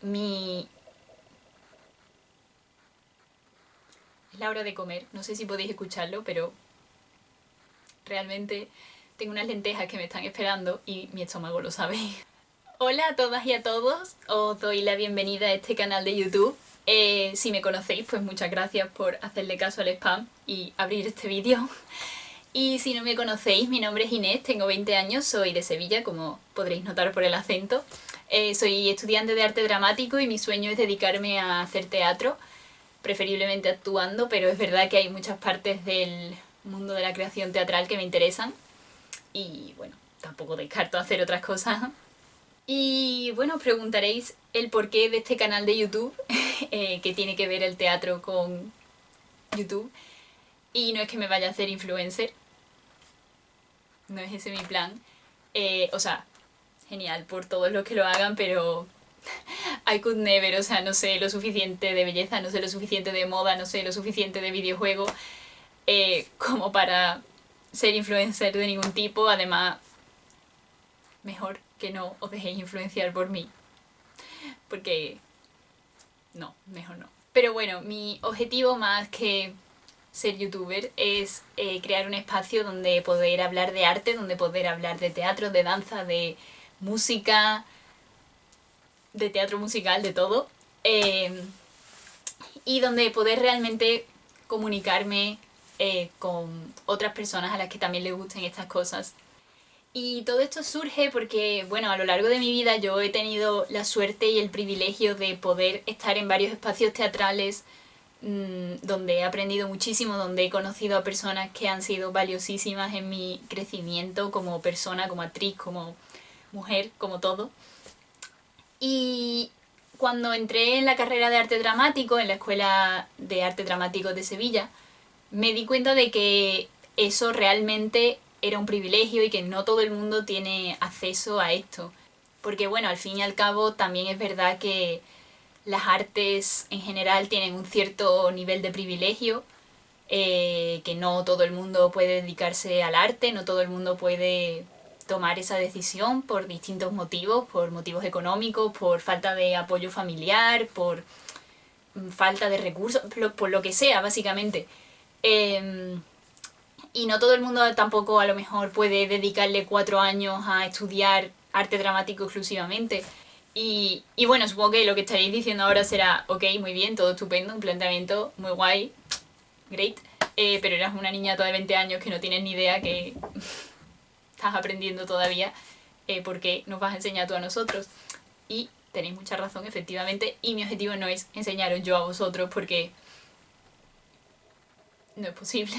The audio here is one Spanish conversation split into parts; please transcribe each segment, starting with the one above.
mi... Es la hora de comer, no sé si podéis escucharlo, pero realmente tengo unas lentejas que me están esperando y mi estómago lo sabe. Hola a todas y a todos, os doy la bienvenida a este canal de YouTube. Si me conocéis, pues muchas gracias por hacerle caso al spam y abrir este vídeo. Y si no me conocéis, mi nombre es Inés, tengo 20 años, soy de Sevilla, como podréis notar por el acento. Soy estudiante de arte dramático y mi sueño es dedicarme a hacer teatro, preferiblemente actuando, pero es verdad que hay muchas partes del mundo de la creación teatral que me interesan. Y bueno, tampoco descarto hacer otras cosas. Y bueno, os preguntaréis el porqué de este canal de YouTube, que tiene que ver el teatro con YouTube. Y no es que me vaya a hacer influencer, no es ese mi plan. O sea, genial por todos los que lo hagan, pero I could never, o sea, no sé lo suficiente de belleza, no sé lo suficiente de moda, no sé lo suficiente de videojuego como para ser influencer de ningún tipo. Además, mejor que no os dejéis influenciar por mí, porque no, mejor no. Pero bueno, mi objetivo más que ser youtuber es crear un espacio donde poder hablar de arte, donde poder hablar de teatro, de danza, de música, de teatro musical, de todo. Y donde poder realmente comunicarme con otras personas a las que también les gusten estas cosas. Y todo esto surge porque, bueno, a lo largo de mi vida yo he tenido la suerte y el privilegio de poder estar en varios espacios teatrales donde he aprendido muchísimo, donde he conocido a personas que han sido valiosísimas en mi crecimiento como persona, como actriz, como mujer, como todo. Y cuando entré en la carrera de arte dramático, en la Escuela de Arte Dramático de Sevilla, me di cuenta de que eso realmente era un privilegio y que no todo el mundo tiene acceso a esto. Porque bueno, al fin y al cabo también es verdad que las artes en general tienen un cierto nivel de privilegio, que no todo el mundo puede dedicarse al arte, no todo el mundo puede tomar esa decisión por distintos motivos, por motivos económicos, por falta de apoyo familiar, por falta de recursos, por lo que sea, básicamente. Y no todo el mundo tampoco a lo mejor puede dedicarle 4 años a estudiar arte dramático exclusivamente. Y bueno, supongo que lo que estaréis diciendo ahora será, ok, muy bien, todo estupendo, un planteamiento muy guay, great, pero eras una niñata de 20 años que no tienes ni idea, que estás aprendiendo todavía, ¿por qué nos vas a enseñar tú a nosotros? Y tenéis mucha razón, efectivamente, y mi objetivo no es enseñaros yo a vosotros porque no es posible.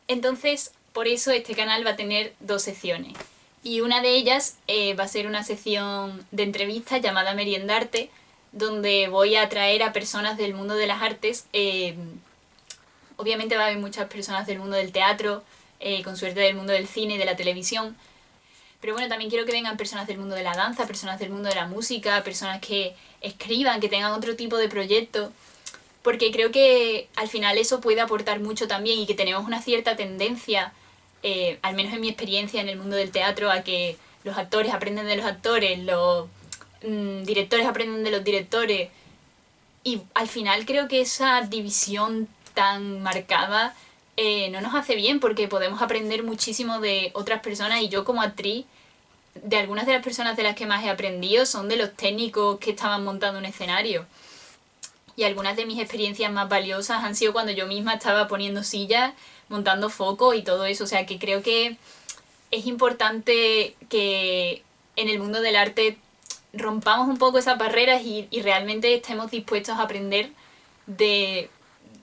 Entonces, por eso este canal va a tener 2 secciones. Y una de ellas va a ser una sección de entrevistas llamada Meriendarte, donde voy a traer a personas del mundo de las artes. Obviamente va a haber muchas personas del mundo del teatro, con suerte del mundo del cine y de la televisión. Pero bueno, también quiero que vengan personas del mundo de la danza, personas del mundo de la música, personas que escriban, que tengan otro tipo de proyectos. Porque creo que al final eso puede aportar mucho también y que tenemos una cierta tendencia, al menos en mi experiencia en el mundo del teatro, a que los actores aprenden de los actores, los directores aprenden de los directores. Y al final creo que esa división tan marcada no nos hace bien, porque podemos aprender muchísimo de otras personas. Y yo como actriz, de algunas de las personas de las que más he aprendido son de los técnicos que estaban montando un escenario. Y algunas de mis experiencias más valiosas han sido cuando yo misma estaba poniendo sillas, montando focos y todo eso. O sea que creo que es importante que en el mundo del arte rompamos un poco esas barreras y realmente estemos dispuestos a aprender de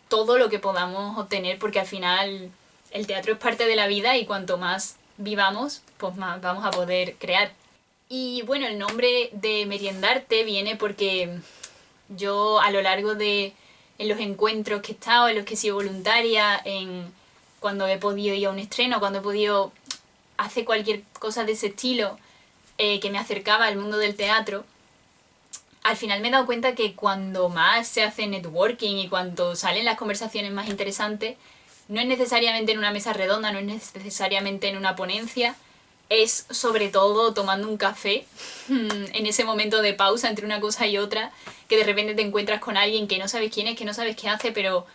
todo lo que podamos obtener, porque al final el teatro es parte de la vida y cuanto más vivamos, pues más vamos a poder crear. Y bueno, el nombre de Meriendarte viene porque yo a lo largo de en los encuentros que he estado, en los que he sido voluntaria, cuando he podido ir a un estreno, cuando he podido hacer cualquier cosa de ese estilo que me acercaba al mundo del teatro, al final me he dado cuenta que cuando más se hace networking y cuando salen las conversaciones más interesantes, no es necesariamente en una mesa redonda, no es necesariamente en una ponencia, es sobre todo tomando un café, en ese momento de pausa entre una cosa y otra, que de repente te encuentras con alguien que no sabes quién es, que no sabes qué hace, pero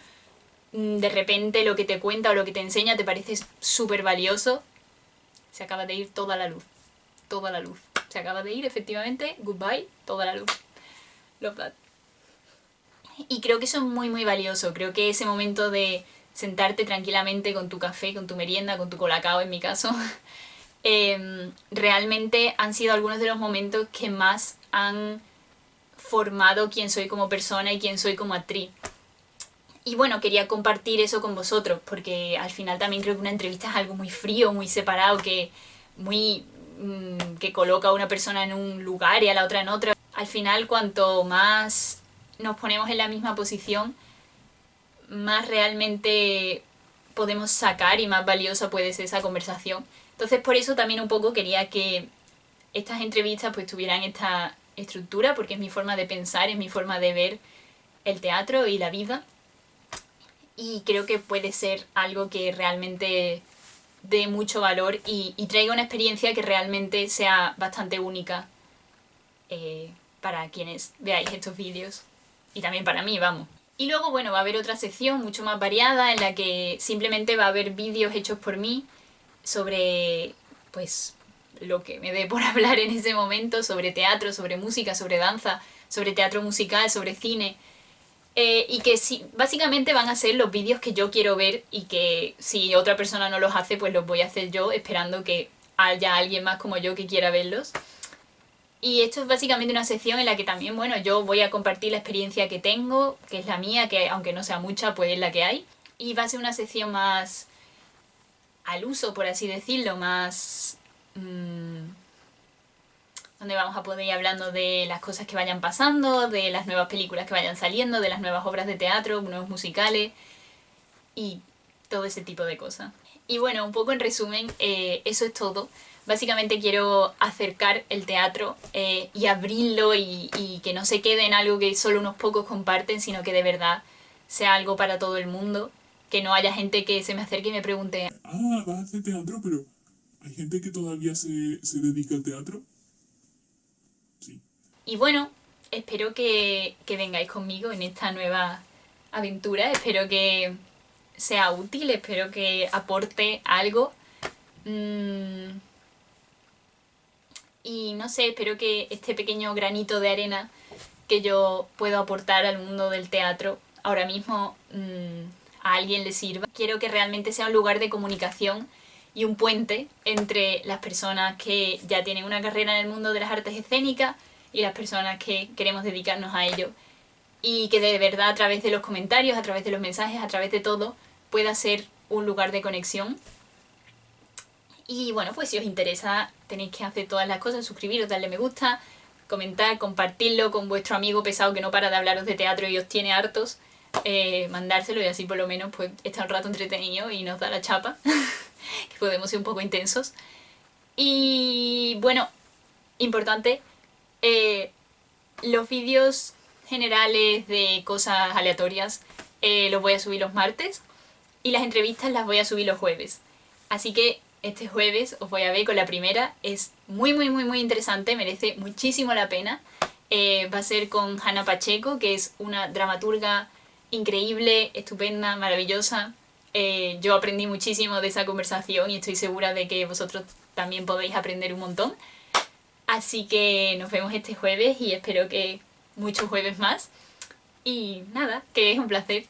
de repente lo que te cuenta o lo que te enseña te parece súper valioso. Se acaba de ir toda la luz. Toda la luz. Se acaba de ir, efectivamente. Goodbye, toda la luz. Love that. Y creo que eso es muy muy valioso. Creo que ese momento de sentarte tranquilamente con tu café, con tu merienda, con tu colacao en mi caso, realmente han sido algunos de los momentos que más han formado quién soy como persona y quién soy como actriz. Y bueno, quería compartir eso con vosotros, porque al final también creo que una entrevista es algo muy frío, muy separado, que coloca a una persona en un lugar y a la otra en otro. Al final, cuanto más nos ponemos en la misma posición, más realmente podemos sacar y más valiosa puede ser esa conversación. Entonces, por eso también un poco quería que estas entrevistas pues tuvieran esta estructura, porque es mi forma de pensar, es mi forma de ver el teatro y la vida. Y creo que puede ser algo que realmente dé mucho valor y traiga una experiencia que realmente sea bastante única para quienes veáis estos vídeos. Y también para mí, vamos. Y luego, bueno, va a haber otra sección mucho más variada en la que simplemente va a haber vídeos hechos por mí sobre, pues, lo que me dé por hablar en ese momento, sobre teatro, sobre música, sobre danza, sobre teatro musical, sobre cine. Y que sí, básicamente van a ser los vídeos que yo quiero ver y que si otra persona no los hace, pues los voy a hacer yo, esperando que haya alguien más como yo que quiera verlos. Y esto es básicamente una sección en la que también, bueno, yo voy a compartir la experiencia que tengo, que es la mía, que aunque no sea mucha, pues es la que hay. Y va a ser una sección más al uso, por así decirlo, más... donde vamos a poder ir hablando de las cosas que vayan pasando, de las nuevas películas que vayan saliendo, de las nuevas obras de teatro, nuevos musicales y todo ese tipo de cosas. Y bueno, un poco en resumen, eso es todo. Básicamente quiero acercar el teatro y abrirlo y que no se quede en algo que solo unos pocos comparten, sino que de verdad sea algo para todo el mundo. Que no haya gente que se me acerque y me pregunte: ah, vas a hacer teatro, pero ¿hay gente que todavía se dedica al teatro? Sí. Y bueno, espero que vengáis conmigo en esta nueva aventura. Espero que sea útil, espero que aporte algo. Y no sé, espero que este pequeño granito de arena que yo puedo aportar al mundo del teatro ahora mismo a alguien le sirva. Quiero que realmente sea un lugar de comunicación y un puente entre las personas que ya tienen una carrera en el mundo de las artes escénicas y las personas que queremos dedicarnos a ello. Y que de verdad a través de los comentarios, a través de los mensajes, a través de todo, pueda ser un lugar de conexión. Y bueno, pues si os interesa tenéis que hacer todas las cosas, suscribiros, darle me gusta, comentar, compartirlo con vuestro amigo pesado que no para de hablaros de teatro y os tiene hartos, mandárselo y así por lo menos pues está un rato entretenido y nos da la chapa, que podemos ser un poco intensos. Y bueno, importante, los vídeos generales de cosas aleatorias los voy a subir los martes y las entrevistas las voy a subir los jueves. Así que este jueves os voy a ver con la primera. Es muy muy muy muy interesante, merece muchísimo la pena. Va a ser con Hanna Pacheco, que es una dramaturga increíble, estupenda, maravillosa. Yo aprendí muchísimo de esa conversación y estoy segura de que vosotros también podéis aprender un montón. Así que nos vemos este jueves y espero que muchos jueves más. Y nada, que es un placer.